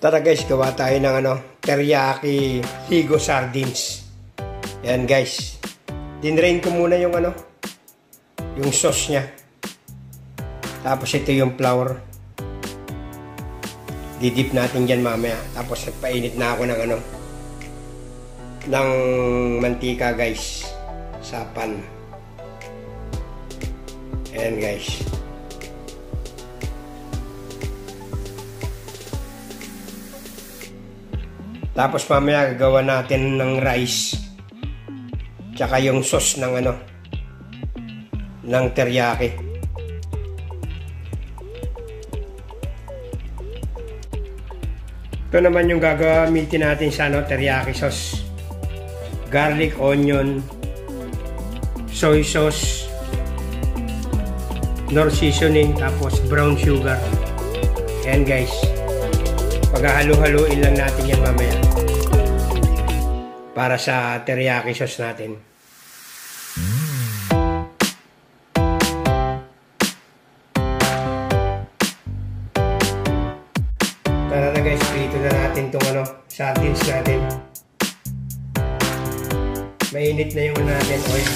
Tara guys, gawa tayo ng teriyaki higo sardines. Ayan guys. Dinrain ko muna yung yung sauce nya. Tapos ito yung flour. Didip natin dyan mamaya. Tapos nagpainit na ako ng mantika guys. Sa pan. Ayan guys. Tapos mamaya gagawa natin ng rice. Tsaka yung sauce ng ng teriyaki. Ito naman yung gagamitin natin sa teriyaki sauce. Garlic, onion, soy sauce, nor seasoning, tapos brown sugar. Ayan guys. Paghahalo-haluin lang natin yan mamaya para sa teriyaki sauce natin. Tara na guys, prito na natin itong sardines natin. Mainit na yung natin oil.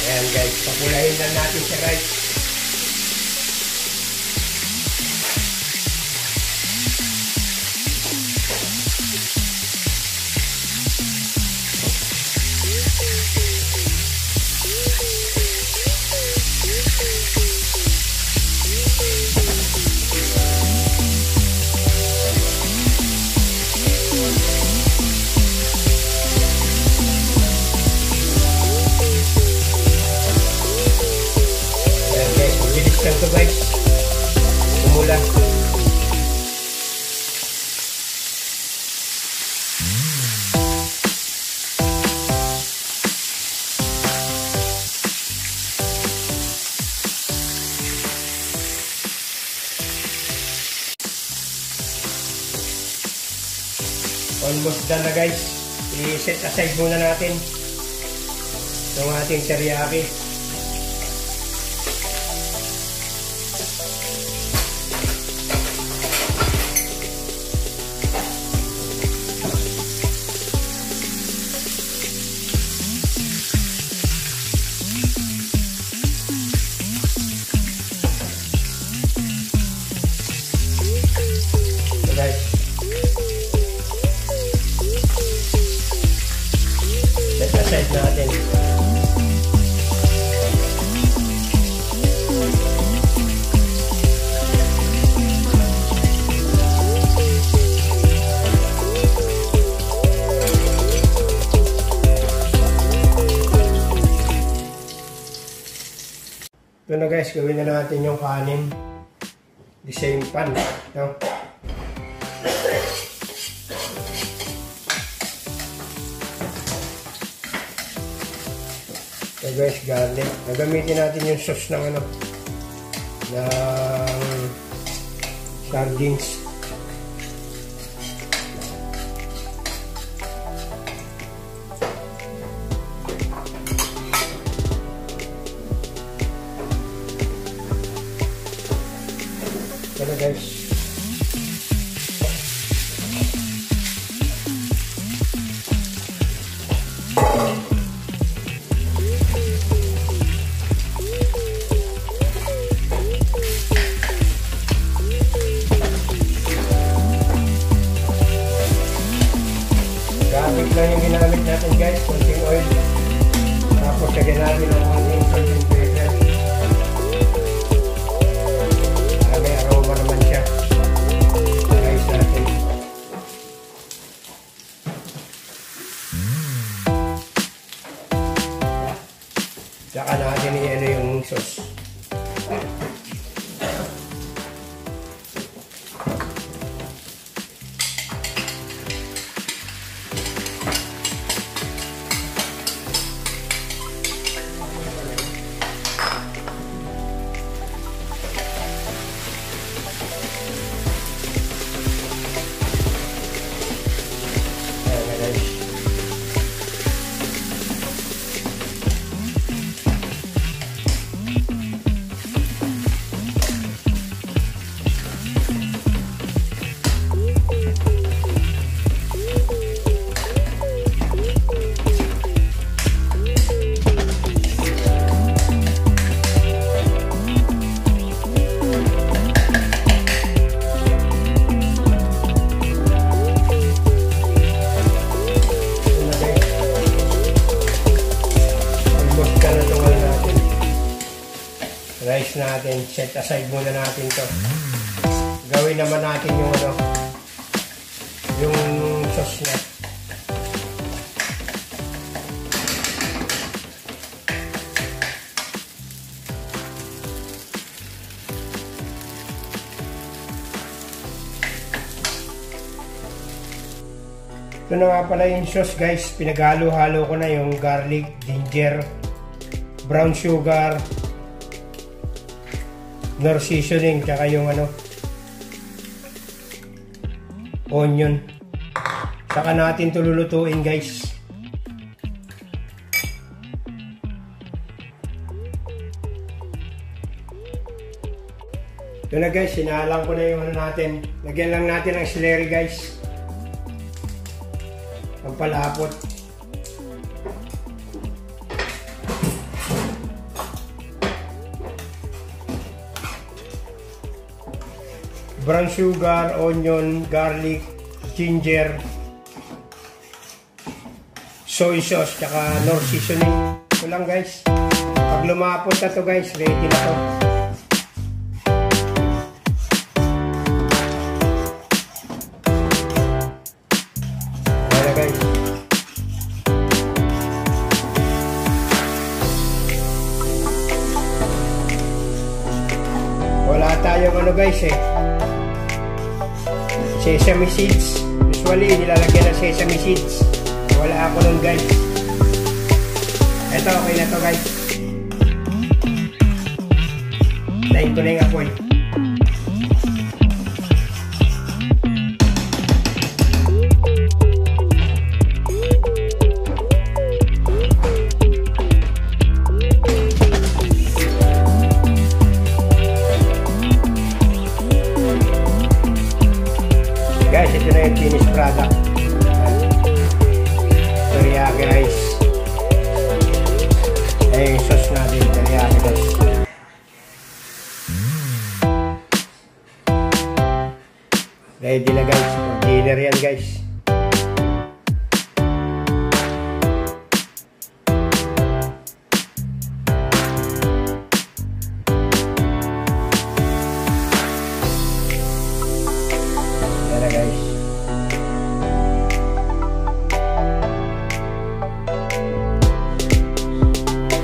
Ayan guys, papulahin lang natin sa rice. Ito guys, umula. Almost done na guys. I-set aside muna natin itong ating teriyaki. Set natin. Ito na guys, gawin na natin yung kanin. The same pan. No? So guys, garlic. Gagamitin natin yung sauce ng ng sardines. Ito guys. Garlic lang yung ginamit natin guys, konting oil. Tapos lagyan natin ng konting salt and pepper. May aroma naman siya sa rice natin. Saka natin yung sauce. rice natin. Set aside muna natin to. Gawin naman natin yung ano, yung sauce niya. Ito na nga pala yung sauce guys. Pinaghalo-halo ko na yung garlic, ginger, brown sugar, nor seasoning, tsaka yung ano, onion. Saka natin ito lulutuin guys. Ito na guys, sinalang ko na yung ano natin. Lagyan lang natin ang celery guys. Pampalapot. Brown sugar, onion, garlic, ginger, soy sauce, tsaka nor seasoning. Ito lang guys. Pag lumapot na to guys, ready na to. Ayan guys. Wala tayong ano guys sesame seeds. Usually nilalagyan ng sesame seeds. Wala ako nun guys. Eto, okay na to guys. Tayin ko na yung apoy. Guys, ito na yung finished product. Teriyaki rice. Ayan yung sauce natin, teriyaki rice. Ready na guys. Dinner yan guys. Guys,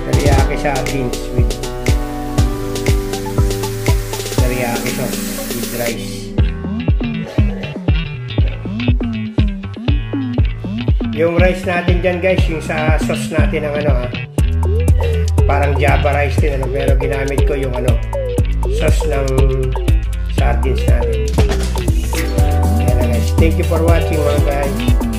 teriyaki sardines with teriyaki sauce with rice. Yung rice natin dyan guys, yung sa sauce natin ng ano parang Java rice din ano, pero ginamit ko yung ano sauce ng sardines natin. Thank you for watching mga guys.